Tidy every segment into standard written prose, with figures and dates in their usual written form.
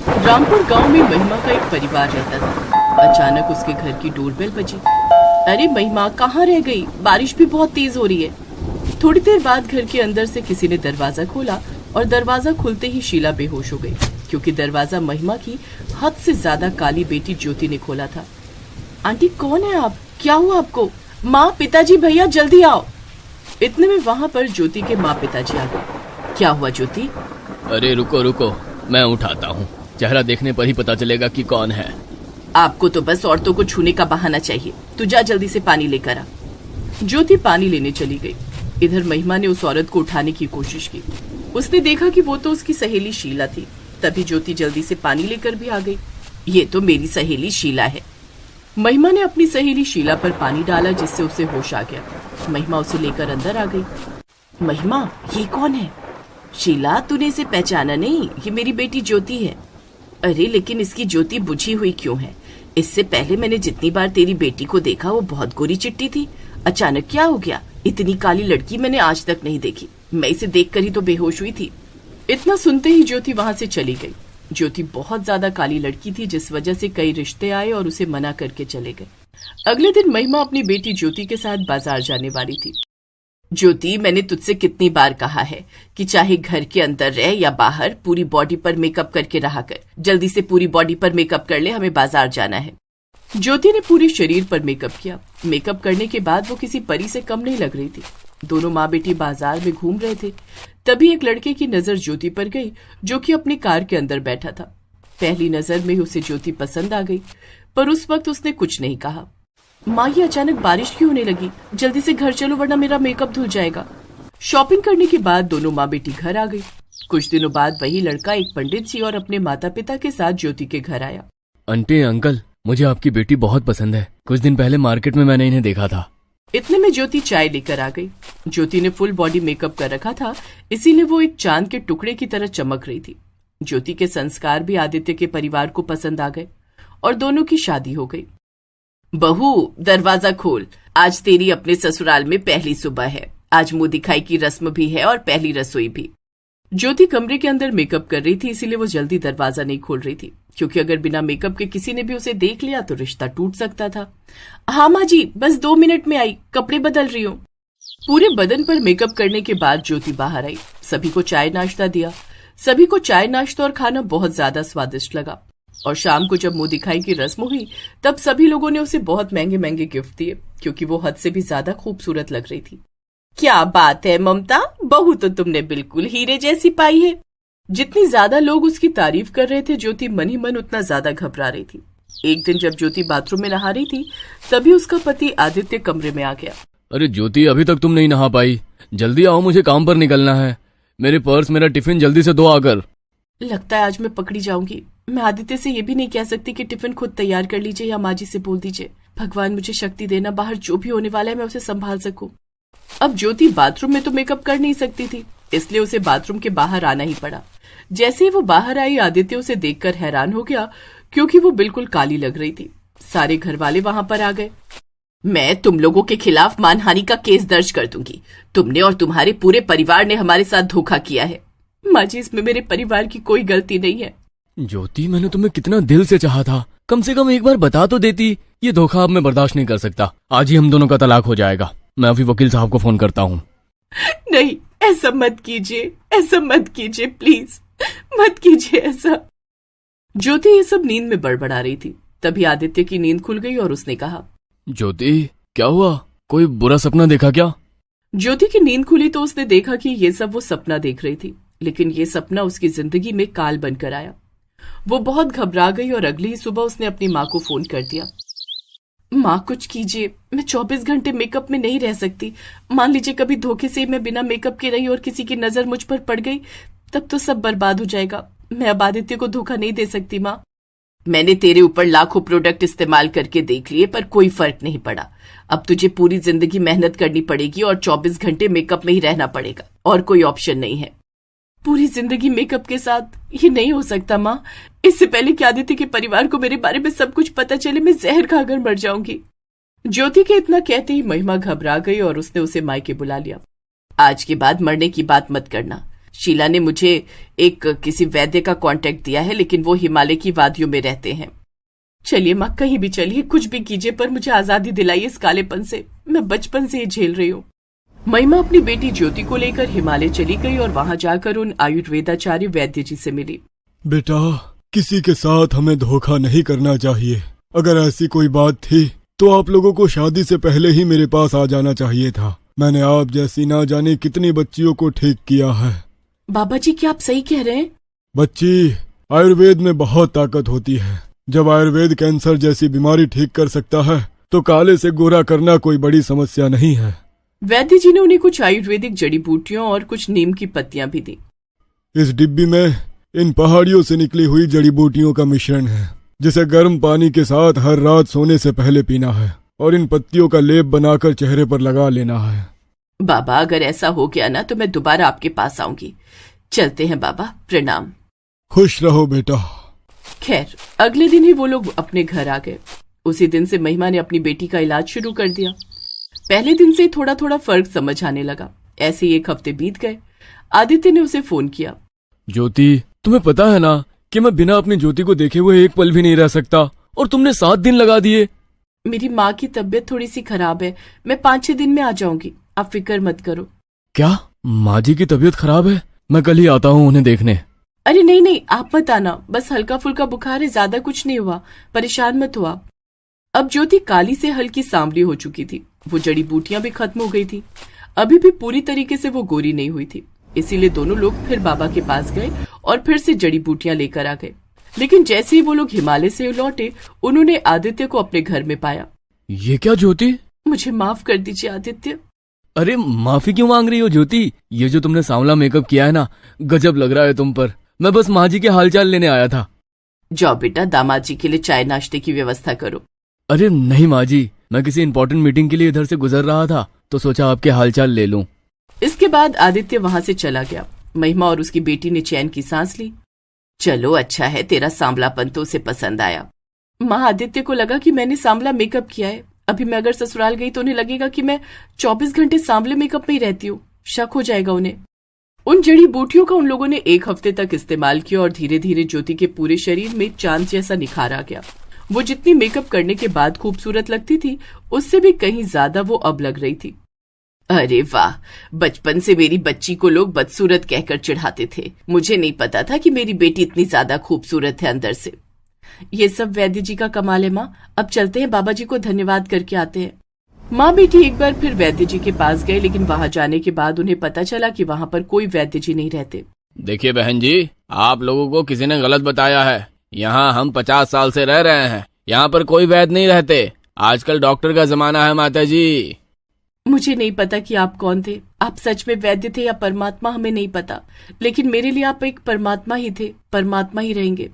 रामपुर गांव में महिमा का एक परिवार रहता था। अचानक उसके घर की डोरबेल बजी। अरे महिमा, कहाँ रह गई? बारिश भी बहुत तेज हो रही है। थोड़ी देर बाद घर के अंदर से किसी ने दरवाजा खोला और दरवाजा खुलते ही शीला बेहोश हो गई, क्योंकि दरवाजा महिमा की हद से ज्यादा काली बेटी ज्योति ने खोला था। आंटी, कौन है आप? क्या हुआ आपको? माँ, पिताजी, भैया जल्दी आओ। इतने में वहाँ पर ज्योति के माँ पिताजी आ गए। क्या हुआ ज्योति? अरे रुको रुको, मैं उठाता हूँ। चेहरा देखने पर ही पता चलेगा कि कौन है। आपको तो बस औरतों को छूने का बहाना चाहिए। तू जा जल्दी से पानी लेकर आ। ज्योति पानी लेने चली गई। इधर महिमा ने उस औरत को उठाने की कोशिश की। उसने देखा कि वो तो उसकी सहेली शीला थी। तभी ज्योति जल्दी से पानी लेकर भी आ गई। ये तो मेरी सहेली शीला है। महिमा ने अपनी सहेली शीला पर पानी डाला, जिससे उसे होश आ गया। महिमा उसे लेकर अंदर आ गई। महिमा, ये कौन है? शीला, तूने इसे पहचाना नहीं? ये मेरी बेटी ज्योति है। अरे लेकिन इसकी ज्योति बुझी हुई क्यों है? इससे पहले मैंने जितनी बार तेरी बेटी को देखा वो बहुत गोरी चिट्टी थी। अचानक क्या हो गया? इतनी काली लड़की मैंने आज तक नहीं देखी। मैं इसे देखकर ही तो बेहोश हुई थी। इतना सुनते ही ज्योति वहां से चली गई। ज्योति बहुत ज्यादा काली लड़की थी, जिस वजह से कई रिश्ते आए और उसे मना करके चले गए। अगले दिन महिमा अपनी बेटी ज्योति के साथ बाजार जाने वाली थी। ज्योति, मैंने तुझसे कितनी बार कहा है कि चाहे घर के अंदर रह या बाहर, पूरी बॉडी पर मेकअप करके रहा कर। जल्दी से पूरी बॉडी पर मेकअप कर ले, हमें बाजार जाना है। ज्योति ने पूरे शरीर पर मेकअप किया। मेकअप करने के बाद वो किसी परी से कम नहीं लग रही थी। दोनों माँ बेटी बाजार में घूम रहे थे। तभी एक लड़के की नजर ज्योति पर गई, जो कि अपनी कार के अंदर बैठा था। पहली नजर में ही उसे ज्योति पसंद आ गई, पर उस वक्त उसने कुछ नहीं कहा। माँ, ये अचानक बारिश क्यों होने लगी? जल्दी से घर चलो वरना मेरा मेकअप धुल जाएगा। शॉपिंग करने के बाद दोनों माँ बेटी घर आ गई। कुछ दिनों बाद वही लड़का एक पंडित जी और अपने माता पिता के साथ ज्योति के घर आया। आंटी, अंकल, मुझे आपकी बेटी बहुत पसंद है। कुछ दिन पहले मार्केट में मैंने इन्हें देखा था। इतने में ज्योति चाय लेकर आ गई। ज्योति ने फुल बॉडी मेकअप कर रखा था, इसीलिए वो एक चांद के टुकड़े की तरह चमक रही थी। ज्योति के संस्कार भी आदित्य के परिवार को पसंद आ गए और दोनों की शादी हो गई। बहू, दरवाजा खोल। आज तेरी अपने ससुराल में पहली सुबह है। आज मुंह दिखाई की रस्म भी है और पहली रसोई भी। ज्योति कमरे के अंदर मेकअप कर रही थी, इसीलिए वो जल्दी दरवाजा नहीं खोल रही थी, क्योंकि अगर बिना मेकअप के किसी ने भी उसे देख लिया तो रिश्ता टूट सकता था। हाँ माँ जी, बस 2 मिनट में आई, कपड़े बदल रही हूँ। पूरे बदन पर मेकअप करने के बाद ज्योति बाहर आई। सभी को चाय नाश्ता दिया। सभी को चाय नाश्ता और खाना बहुत ज्यादा स्वादिष्ट लगा। और शाम को जब मुंह दिखाई की रस्म हुई, तब सभी लोगों ने उसे बहुत महंगे महंगे गिफ्ट दिए, क्योंकि वो हद से भी ज्यादा खूबसूरत लग रही थी। क्या बात है ममता, बहू तो तुमने बिल्कुल हीरे जैसी पाई है। जितनी ज्यादा लोग उसकी तारीफ कर रहे थे, ज्योति मन ही मन उतना ज्यादा घबरा रही थी। एक दिन जब ज्योति बाथरूम में नहा रही थी, तभी उसका पति आदित्य कमरे में आ गया। अरे ज्योति, अभी तक तुम नहीं नहा पाई? जल्दी आओ, मुझे काम पर निकलना है। मेरे पर्स, मेरा टिफिन जल्दी से दो आकर। लगता है आज मैं पकड़ी जाऊंगी। मैं आदित्य से ये भी नहीं कह सकती कि टिफिन खुद तैयार कर लीजिए या माँ जी से बोल दीजिए। भगवान मुझे शक्ति देना, बाहर जो भी होने वाला है मैं उसे संभाल सकूं। अब ज्योति बाथरूम में तो मेकअप कर नहीं सकती थी, इसलिए उसे बाथरूम के बाहर आना ही पड़ा। जैसे ही वो बाहर आई, आदित्य उसे देखकर हैरान हो गया, क्योंकि वो बिल्कुल काली लग रही थी। सारे घर वाले वहां पर आ गए। मैं तुम लोगों के खिलाफ मानहानि का केस दर्ज कर दूंगी। तुमने और तुम्हारे पूरे परिवार ने हमारे साथ धोखा किया है। माँ जी, इसमें मेरे परिवार की कोई गलती नहीं है। ज्योति, मैंने तुम्हें कितना दिल से चाहा था। कम से कम एक बार बता तो देती। ये धोखा अब मैं बर्दाश्त नहीं कर सकता। आज ही हम दोनों का तलाक हो जाएगा। मैं अभी वकील साहब को फोन करता हूँ। नहीं, ऐसा मत कीजिए, ऐसा मत कीजिए, प्लीज मत कीजिए ऐसा। ज्योति ये सब नींद में बड़बड़ा रही थी। तभी आदित्य की नींद खुल गई और उसने कहा, ज्योति, क्या हुआ? कोई बुरा सपना देखा क्या? ज्योति की नींद खुली तो उसने देखा कि ये सब वो सपना देख रही थी, लेकिन ये सपना उसकी जिंदगी में काल बनकर आया। वो बहुत घबरा गई और अगली ही सुबह उसने अपनी माँ को फोन कर दिया। माँ, कुछ कीजिए, मैं 24 घंटे मेकअप में नहीं रह सकती। मान लीजिए कभी धोखे से मैं बिना मेकअप के रही और किसी की नजर मुझ पर पड़ गई, तब तो सब बर्बाद हो जाएगा। मैं अब आदित्य को धोखा नहीं दे सकती माँ। मैंने तेरे ऊपर लाखों प्रोडक्ट इस्तेमाल करके देख लिए, पर कोई फर्क नहीं पड़ा। अब तुझे पूरी जिंदगी मेहनत करनी पड़ेगी और 24 घंटे मेकअप में ही रहना पड़ेगा, और कोई ऑप्शन नहीं है। पूरी जिंदगी मेकअप के साथ? ये नहीं हो सकता माँ। इससे पहले कि आदित्य के परिवार को मेरे बारे में सब कुछ पता चले, मैं जहर खाकर मर जाऊंगी। ज्योति के इतना कहते ही महिमा घबरा गई और उसने उसे मायके बुला लिया। आज के बाद मरने की बात मत करना। शीला ने मुझे एक किसी वैद्य का कांटेक्ट दिया है, लेकिन वो हिमालय की वादियों में रहते हैं। चलिए माँ, कहीं भी चलिए, कुछ भी कीजिए, पर मुझे आजादी दिलाइए इस कालेपन से। मैं बचपन से ये झेल रही हूँ। महिमा अपनी बेटी ज्योति को लेकर हिमालय चली गई और वहां जाकर उन आयुर्वेदाचार्य वैद्य जी से मिली। बेटा, किसी के साथ हमें धोखा नहीं करना चाहिए। अगर ऐसी कोई बात थी तो आप लोगों को शादी से पहले ही मेरे पास आ जाना चाहिए था। मैंने आप जैसी ना जाने कितनी बच्चियों को ठीक किया है। बाबा जी, क्या आप सही कह रहे हैं? बच्ची, आयुर्वेद में बहुत ताकत होती है। जब आयुर्वेद कैंसर जैसी बीमारी ठीक कर सकता है तो काले से गोरा करना कोई बड़ी समस्या नहीं है। वैद्य जी ने उन्हें कुछ आयुर्वेदिक जड़ी बूटियों और कुछ नीम की पत्तियां भी दी। इस डिब्बी में इन पहाड़ियों से निकली हुई जड़ी बूटियों का मिश्रण है, जिसे गर्म पानी के साथ हर रात सोने से पहले पीना है और इन पत्तियों का लेप बनाकर चेहरे पर लगा लेना है। बाबा, अगर ऐसा हो गया ना तो मैं दोबारा आपके पास आऊंगी। चलते हैं बाबा, प्रणाम। खुश रहो बेटा। खैर, अगले दिन ही वो लोग अपने घर आ गए। उसी दिन से महिमा ने अपनी बेटी का इलाज शुरू कर दिया। पहले दिन से थोड़ा थोड़ा फर्क समझ आने लगा। ऐसे ही 1 हफ्ते बीत गए। आदित्य ने उसे फोन किया। ज्योति, तुम्हें पता है ना कि मैं बिना अपनी ज्योति को देखे हुए एक पल भी नहीं रह सकता, और तुमने 7 दिन लगा दिए। मेरी माँ की तबीयत थोड़ी सी खराब है, मैं 5-6 दिन में आ जाऊंगी, आप फिक्र मत करो। क्या माँ जी की तबीयत खराब है? मैं कल ही आता हूँ उन्हें देखने। अरे नहीं नहीं, आप मत आना, बस हल्का फुल्का बुखार है, ज्यादा कुछ नहीं हुआ, परेशान मत हो आप। अब ज्योति काली से हल्की सांवली हो चुकी थी। वो जड़ी बूटियां भी खत्म हो गई थी। अभी भी पूरी तरीके से वो गोरी नहीं हुई थी। इसीलिए दोनों लोग फिर बाबा के पास गए और फिर से जड़ी बूटियां लेकर आ गए। लेकिन जैसे ही वो लोग हिमालय से लौटे, उन्होंने आदित्य को अपने घर में पाया। ये क्या ज्योति? मुझे माफ कर दीजिए आदित्य। अरे माफी क्यों मांग रही हो ज्योति? ये जो तुमने सांवला मेकअप किया है ना, गजब लग रहा है तुम पर। मैं बस माँ जी के हालचाल लेने आया था। जाओ बेटा, दामाद जी के लिए चाय नाश्ते की व्यवस्था करो। अरे नहीं माँ जी, मैं किसी इंपॉर्टेंट मीटिंग के लिए इधर से गुजर रहा था तो सोचा आपके हालचाल ले लूं। इसके बाद आदित्य वहां से चला गया। महिमा और उसकी बेटी ने चैन की सांस ली। चलो अच्छा है, तेरा सांवलापन तो उसे पसंद आया। माँ, आदित्य को लगा कि मैंने सांवला मेकअप किया है। अभी मैं अगर ससुराल गई तो उन्हें लगेगा कि मैं 24 घंटे सांवले मेकअप में ही रहती हूँ। शक हो जाएगा उन्हें। उन जड़ी बूटियों का उन लोगों ने 1 हफ्ते तक इस्तेमाल किया और धीरे धीरे ज्योति के पूरे शरीर में चांद जैसा निखार आ गया। वो जितनी मेकअप करने के बाद खूबसूरत लगती थी, उससे भी कहीं ज्यादा वो अब लग रही थी। अरे वाह, बचपन से मेरी बच्ची को लोग बदसूरत कहकर चिढ़ाते थे। मुझे नहीं पता था कि मेरी बेटी इतनी ज्यादा खूबसूरत है अंदर से। ये सब वैद्य जी का कमाल है माँ। अब चलते हैं, बाबा जी को धन्यवाद करके आते हैं। माँ बेटी एक बार फिर वैद्य जी के पास गए, लेकिन वहां जाने के बाद उन्हें पता चला कि वहां पर कोई वैद्य जी नहीं रहते। देखिए बहन जी, आप लोगों को किसी ने गलत बताया है। यहाँ हम 50 साल से रह रहे हैं, यहाँ पर कोई वैद्य नहीं रहते। आजकल डॉक्टर का जमाना है माता जी। मुझे नहीं पता कि आप कौन थे। आप सच में वैद्य थे या परमात्मा, हमें नहीं पता, लेकिन मेरे लिए आप एक परमात्मा ही थे, परमात्मा ही रहेंगे।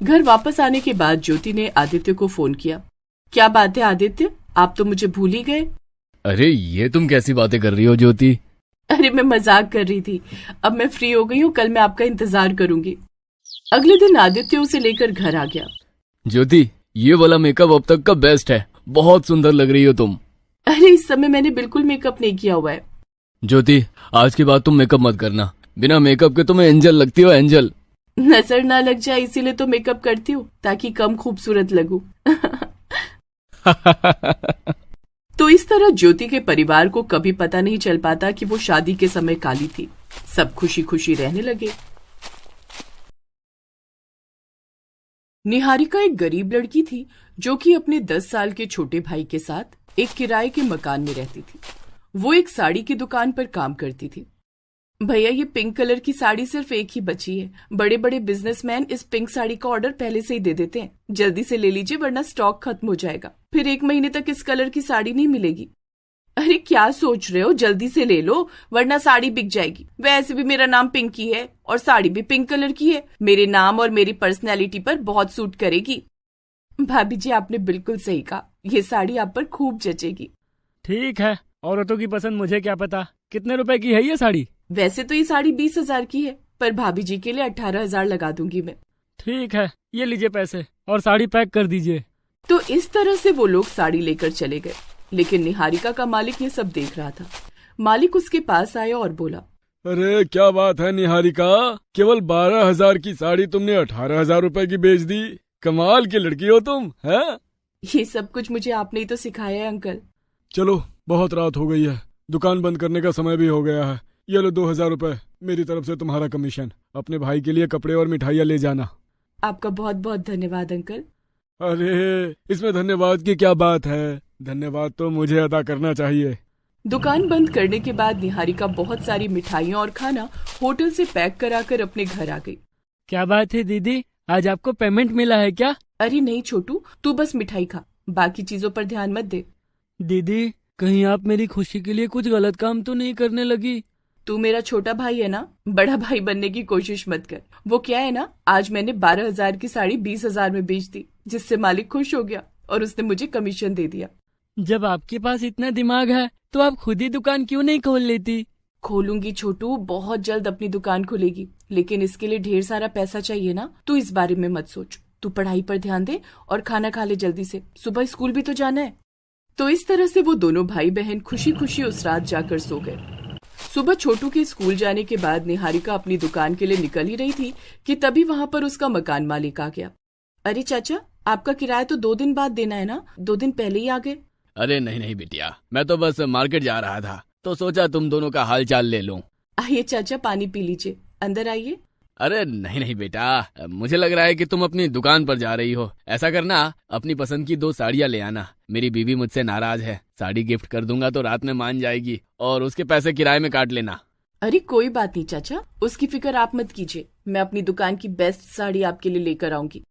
घर वापस आने के बाद ज्योति ने आदित्य को फोन किया। क्या बात है आदित्य, आप तो मुझे भूल ही गए। अरे ये तुम कैसी बातें कर रही हो ज्योति? अरे मैं मजाक कर रही थी। अब मैं फ्री हो गई हूँ, कल मैं आपका इंतजार करूंगी। अगले दिन आदित्य उसे लेकर घर आ गया। ज्योति, ये वाला मेकअप अब तक का बेस्ट है, बहुत सुंदर लग रही हो तुम। अरे इस समय मैंने बिल्कुल मेकअप नहीं किया हुआ है। ज्योति, आज के बाद तुम मेकअप मत करना। बिना मेकअप के तुम एंजल लगती हो, एंजल। नजर ना लग जाए इसीलिए तो मेकअप करती हूँ, ताकि कम खूबसूरत लगूं। तो इस तरह ज्योति के परिवार को कभी पता नहीं चल पाता कि वो शादी के समय काली थी। सब खुशी खुशी रहने लगे। निहारिका एक गरीब लड़की थी जो कि अपने 10 साल के छोटे भाई के साथ एक किराए के मकान में रहती थी। वो एक साड़ी की दुकान पर काम करती थी। भैया, ये पिंक कलर की साड़ी सिर्फ एक ही बची है। बड़े बड़े बिजनेसमैन इस पिंक साड़ी का ऑर्डर पहले से ही दे देते हैं। जल्दी से ले लीजिए वरना स्टॉक खत्म हो जाएगा। फिर 1 महीने तक इस कलर की साड़ी नहीं मिलेगी। अरे क्या सोच रहे हो, जल्दी से ले लो वरना साड़ी बिक जाएगी। वैसे भी मेरा नाम पिंकी है और साड़ी भी पिंक कलर की है। मेरे नाम और मेरी पर्सनैलिटी पर बहुत सूट करेगी। भाभी जी, आपने बिल्कुल सही कहा, ये साड़ी आप पर खूब जचेगी। ठीक है, औरतों की पसंद मुझे क्या पता। कितने रुपए की है ये साड़ी? वैसे तो ये साड़ी 20,000 की है, पर भाभी जी के लिए 18,000 लगा दूंगी मैं। ठीक है, ये लीजिए पैसे और साड़ी पैक कर दीजिए। तो इस तरह से वो लोग साड़ी लेकर चले गए। लेकिन निहारिका का मालिक ये सब देख रहा था। मालिक उसके पास आया और बोला, अरे क्या बात है निहारिका, केवल 12,000 की साड़ी तुमने 18,000 रुपए की बेच दी। कमाल की लड़की हो तुम, हैं? ये सब कुछ मुझे आपने ही तो सिखाया है अंकल। चलो बहुत रात हो गई है, दुकान बंद करने का समय भी हो गया है। ये लो 2,000 रुपए मेरी तरफ से तुम्हारा कमीशन। अपने भाई के लिए कपड़े और मिठाइयाँ ले जाना। आपका बहुत बहुत धन्यवाद अंकल। अरे इसमें धन्यवाद की क्या बात है, धन्यवाद तो मुझे अदा करना चाहिए। दुकान बंद करने के बाद निहारिका बहुत सारी मिठाइयाँ और खाना होटल से पैक कराकर अपने घर आ गई। क्या बात है दीदी, आज आपको पेमेंट मिला है क्या? अरे नहीं छोटू, तू बस मिठाई खा, बाकी चीजों पर ध्यान मत दे। दीदी कहीं आप मेरी खुशी के लिए कुछ गलत काम तो नहीं करने लगी? तू मेरा छोटा भाई है ना, बड़ा भाई बनने की कोशिश मत कर। वो क्या है ना, आज मैंने 12,000 की साड़ी 20,000 में बेच दी, जिससे मालिक खुश हो गया और उसने मुझे कमीशन दे दिया। जब आपके पास इतना दिमाग है तो आप खुद ही दुकान क्यों नहीं खोल लेती? खोलूंगी छोटू, बहुत जल्द अपनी दुकान खुलेगी, लेकिन इसके लिए ढेर सारा पैसा चाहिए ना। तू इस बारे में मत सोच, तू पढ़ाई पर ध्यान दे और खाना खा ले जल्दी से, सुबह स्कूल भी तो जाना है। तो इस तरह से वो दोनों भाई बहन खुशी खुशी उस रात जाकर सो गए। सुबह छोटू के स्कूल जाने के बाद निहारिका अपनी दुकान के लिए निकल ही रही थी कि तभी वहाँ पर उसका मकान मालिक आ गया। अरे चाचा, आपका किराया तो 2 दिन बाद देना है ना, 2 दिन पहले ही आ गए। अरे नहीं नहीं बिटिया, मैं तो बस मार्केट जा रहा था तो सोचा तुम दोनों का हाल चाल ले लूं। आइए चाचा, पानी पी लीजिए, अंदर आइए। अरे नहीं नहीं बेटा, मुझे लग रहा है कि तुम अपनी दुकान पर जा रही हो। ऐसा करना, अपनी पसंद की 2 साड़ियाँ ले आना। मेरी बीवी मुझसे नाराज है, साड़ी गिफ्ट कर दूंगा तो रात में मान जाएगी और उसके पैसे किराए में काट लेना। अरे कोई बात नहीं चाचा, उसकी फिक्र आप मत कीजिए, मैं अपनी दुकान की बेस्ट साड़ी आपके लिए लेकर आऊंगी।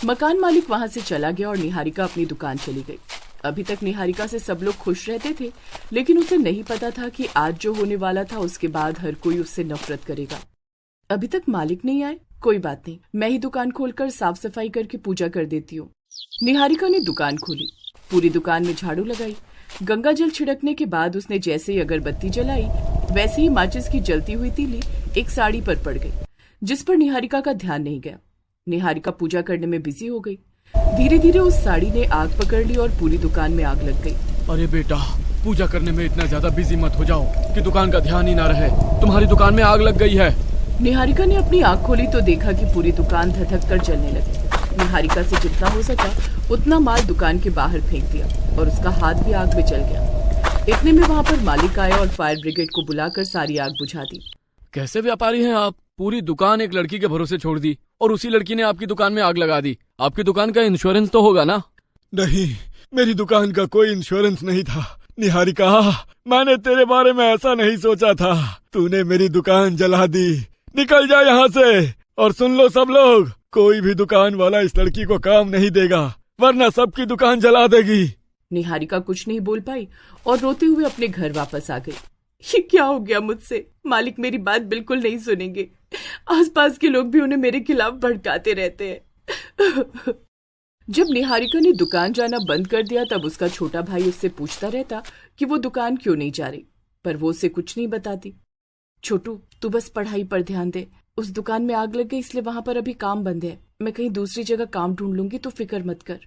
मकान मालिक वहाँ से चला गया और निहारिका अपनी दुकान चली गई। अभी तक निहारिका से सब लोग खुश रहते थे, लेकिन उसे नहीं पता था कि आज जो होने वाला था उसके बाद हर कोई उससे नफरत करेगा। अभी तक मालिक नहीं आए, कोई बात नहीं, मैं ही दुकान खोलकर साफ सफाई करके पूजा कर देती हूँ। निहारिका ने दुकान खोली, पूरी दुकान में झाड़ू लगाई। गंगा जल छिड़कने के बाद उसने जैसे ही अगरबत्ती जलाई, वैसे ही माचिस की जलती हुई तीली एक साड़ी पर पड़ गई, जिस पर निहारिका का ध्यान नहीं गया। निहारिका पूजा करने में बिजी हो गई। धीरे धीरे उस साड़ी ने आग पकड़ ली और पूरी दुकान में आग लग गई। अरे बेटा, पूजा करने में इतना ज्यादा बिजी मत हो जाओ कि दुकान का ध्यान ही ना रहे। तुम्हारी दुकान में आग लग गई है। निहारिका ने अपनी आँख खोली तो देखा कि पूरी दुकान धधक कर जलने लगी। निहारिका से जितना हो सका उतना माल दुकान के बाहर फेंक दिया और उसका हाथ भी आग में जल गया। इतने में वहाँ पर मालिक आया और फायर ब्रिगेड को बुलाकर सारी आग बुझा दी। कैसे व्यापारी हैं आप? पूरी दुकान एक लड़की के भरोसे छोड़ दी और उसी लड़की ने आपकी दुकान में आग लगा दी। आपकी दुकान का इंश्योरेंस तो होगा ना? नहीं, मेरी दुकान का कोई इंश्योरेंस नहीं था। निहारिका, मैंने तेरे बारे में ऐसा नहीं सोचा था। तूने मेरी दुकान जला दी। निकल जा यहाँ से। और सुन लो सब लोग, कोई भी दुकान वाला इस लड़की को काम नहीं देगा, वरना सबकी दुकान जला देगी। निहारिका कुछ नहीं बोल पाई और रोते हुए अपने घर वापस आ गई। ये क्या हो गया मुझसे? मालिक मेरी बात बिल्कुल नहीं सुनेंगे। आसपास के लोग भी उन्हें मेरे खिलाफ भड़काते रहते हैं। जब निहारिका ने दुकान जाना बंद कर दिया तब उसका छोटा भाई उससे पूछता रहता कि वो दुकान क्यों नहीं जा रही, पर वो उसे कुछ नहीं बताती। छोटू, तू बस पढ़ाई पर ध्यान दे। उस दुकान में आग लग गई इसलिए वहां पर अभी काम बंद है। मैं कहीं दूसरी जगह काम ढूंढ लूंगी, तो फिक्र मत कर।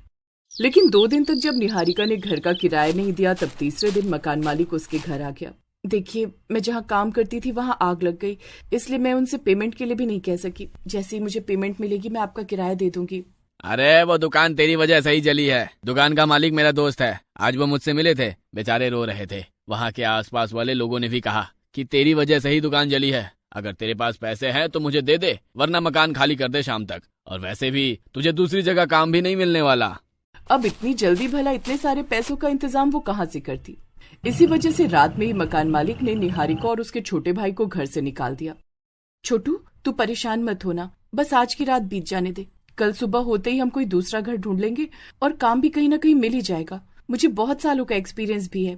लेकिन 2 दिन तक जब निहारिका ने घर का किराया नहीं दिया तब तीसरे दिन मकान मालिक उसके घर आ गया। देखिए, मैं जहाँ काम करती थी वहाँ आग लग गई, इसलिए मैं उनसे पेमेंट के लिए भी नहीं कह सकी। जैसे ही मुझे पेमेंट मिलेगी मैं आपका किराया दे दूंगी। अरे वो दुकान तेरी वजह से ही जली है। दुकान का मालिक मेरा दोस्त है, आज वो मुझसे मिले थे, बेचारे रो रहे थे। वहाँ के आसपास वाले लोगों ने भी कहा कि तेरी वजह से ही दुकान जली है। अगर तेरे पास पैसे हैं तो मुझे दे दे, वरना मकान खाली कर दे शाम तक। और वैसे भी तुझे दूसरी जगह काम भी नहीं मिलने वाला। अब इतनी जल्दी भला इतने सारे पैसों का इंतजाम वो कहाँ से करती? इसी वजह से रात में ही मकान मालिक ने निहारिका और उसके छोटे भाई को घर से निकाल दिया। छोटू, तू परेशान मत होना, बस आज की रात बीत जाने दे। कल सुबह होते ही हम कोई दूसरा घर ढूंढ लेंगे और काम भी कहीं ना कहीं मिल ही जाएगा। मुझे बहुत सालों का एक्सपीरियंस भी है।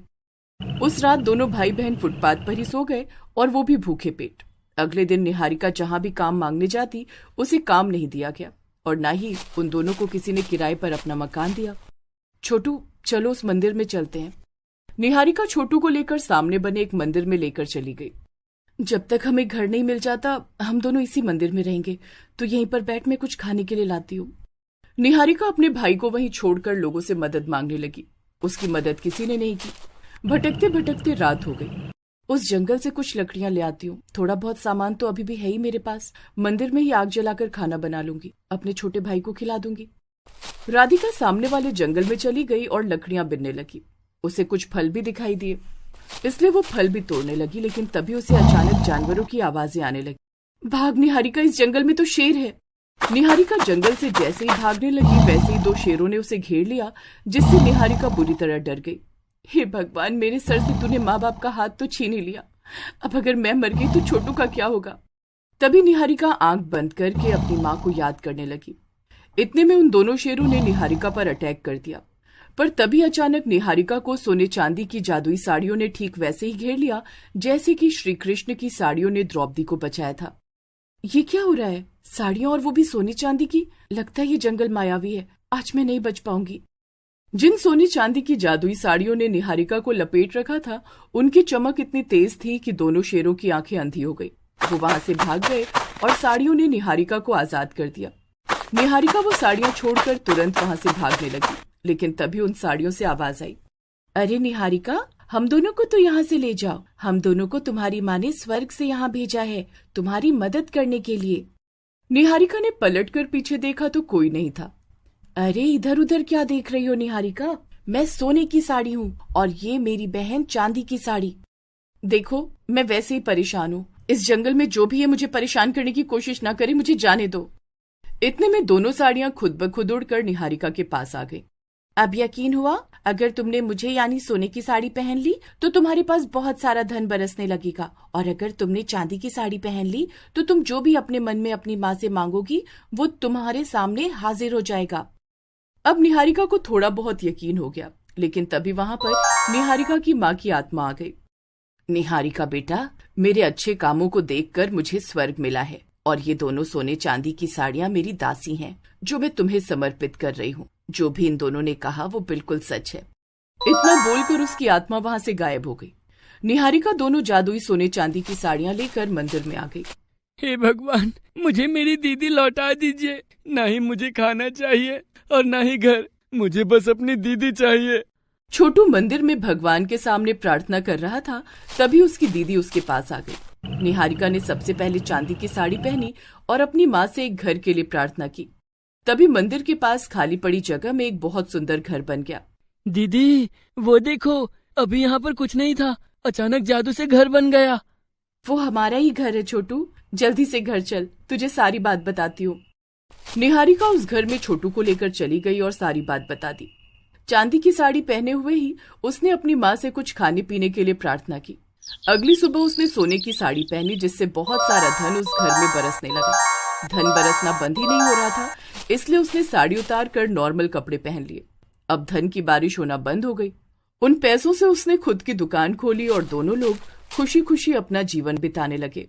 उस रात दोनों भाई बहन फुटपाथ पर ही सो गए और वो भी भूखे पेट। अगले दिन निहारिका जहाँ भी काम मांगने जाती उसे काम नहीं दिया गया और न ही उन दोनों को किसी ने किराए पर अपना मकान दिया। छोटू, चलो उस मंदिर में चलते हैं। निहारिका छोटू को लेकर सामने बने एक मंदिर में लेकर चली गई। जब तक हमें घर नहीं मिल जाता हम दोनों इसी मंदिर में रहेंगे, तो यहीं पर बैठ मैं कुछ खाने के लिए लाती हूँ। निहारिका अपने भाई को वहीं छोड़कर लोगों से मदद मांगने लगी। उसकी मदद किसी ने नहीं की। भटकते भटकते रात हो गई। उस जंगल से कुछ लकड़ियां ले आती हूँ। थोड़ा बहुत सामान तो अभी भी है ही मेरे पास। मंदिर में ही आग जलाकर खाना बना लूंगी, अपने छोटे भाई को खिला दूंगी। राधिका सामने वाले जंगल में चली गई और लकड़ियां बिनने लगी। उसे कुछ फल भी दिखाई दिए, इसलिए वो फल भी तोड़ने लगी। लेकिन तभी उसे अचानक जानवरों की आवाजें आने लगी। भाग निहारिका, इस जंगल में तो शेर है। निहारिका जंगल से जैसे ही भागने लगी वैसे ही 2 शेरों ने उसे घेर लिया, जिससे निहारिका बुरी तरह डर गई। हे भगवान, मेरे सर से तूने माँ बाप का हाथ तो छीन ही लिया। अब अगर मैं मर गई तो छोटू का क्या होगा। तभी निहारिका आंख बंद करके अपनी माँ को याद करने लगी। इतने में उन दोनों शेरों ने निहारिका पर अटैक कर दिया। पर तभी अचानक निहारिका को सोने चांदी की जादुई साड़ियों ने ठीक वैसे ही घेर लिया जैसे कि श्री कृष्ण की साड़ियों ने द्रौपदी को बचाया था। ये क्या हो रहा है? साड़ियां और वो भी सोने चांदी की। लगता है ये जंगल मायावी है, आज मैं नहीं बच पाऊंगी। जिन सोने चांदी की जादुई साड़ियों ने निहारिका को लपेट रखा था, उनकी चमक इतनी तेज थी कि दोनों शेरों की आंखें अंधी हो गई। वो वहां से भाग गए और साड़ियों ने निहारिका को आजाद कर दिया। निहारिका वो साड़ियां छोड़कर तुरंत वहां से भागने लगी। लेकिन तभी उन साड़ियों से आवाज आई, अरे निहारिका, हम दोनों को तो यहाँ से ले जाओ। हम दोनों को तुम्हारी माँ ने स्वर्ग से यहाँ भेजा है तुम्हारी मदद करने के लिए। निहारिका ने पलटकर पीछे देखा तो कोई नहीं था। अरे इधर उधर क्या देख रही हो निहारिका? मैं सोने की साड़ी हूँ और ये मेरी बहन चांदी की साड़ी। देखो, मैं वैसे ही परेशान हूँ। इस जंगल में जो भी है मुझे परेशान करने की कोशिश ना करे, मुझे जाने दो। इतने में दोनों साड़ियां खुद ब खुद उड़कर निहारिका के पास आ गई। अब यकीन हुआ? अगर तुमने मुझे यानी सोने की साड़ी पहन ली तो तुम्हारे पास बहुत सारा धन बरसने लगेगा, और अगर तुमने चांदी की साड़ी पहन ली तो तुम जो भी अपने मन में अपनी माँ से मांगोगी वो तुम्हारे सामने हाजिर हो जाएगा। अब निहारिका को थोड़ा बहुत यकीन हो गया। लेकिन तभी वहां पर निहारिका की माँ की आत्मा आ गई। निहारिका बेटा, मेरे अच्छे कामों को देखकर मुझे स्वर्ग मिला है, और ये दोनों सोने चांदी की साड़ियां मेरी दासी हैं जो मैं तुम्हें समर्पित कर रही हूँ। जो भी इन दोनों ने कहा वो बिल्कुल सच है। इतना बोलकर उसकी आत्मा वहां से गायब हो गई। निहारिका दोनों जादुई सोने चांदी की साड़ियां लेकर मंदिर में आ गई। हे भगवान, मुझे मेरी दीदी लौटा दीजिए। ना ही मुझे खाना चाहिए और ना ही घर, मुझे बस अपनी दीदी चाहिए। छोटू मंदिर में भगवान के सामने प्रार्थना कर रहा था। तभी उसकी दीदी उसके पास आ गई। निहारिका ने सबसे पहले चांदी की साड़ी पहनी और अपनी माँ से एक घर के लिए प्रार्थना की। तभी मंदिर के पास खाली पड़ी जगह में एक बहुत सुंदर घर बन गया। दीदी, वो देखो, अभी यहाँ पर कुछ नहीं था, अचानक जादू से घर बन गया। वो हमारा ही घर है छोटू, जल्दी से घर चल, तुझे सारी बात बताती हूँ। निहारिका उस घर में छोटू को लेकर चली गई और सारी बात बता दी। चांदी की साड़ी पहने हुए ही उसने अपनी माँ से कुछ खाने पीने के लिए प्रार्थना की। अगली सुबह उसने सोने की साड़ी पहनी, जिससे बहुत सारा धन उस घर में बरसने लगा। धन बरसना बंद ही नहीं हो रहा था, इसलिए उसने साड़ी उतार कर नॉर्मल कपड़े पहन लिए। अब धन की बारिश होना बंद हो गई। उन पैसों से उसने खुद की दुकान खोली और दोनों लोग खुशी खुशी अपना जीवन बिताने लगे।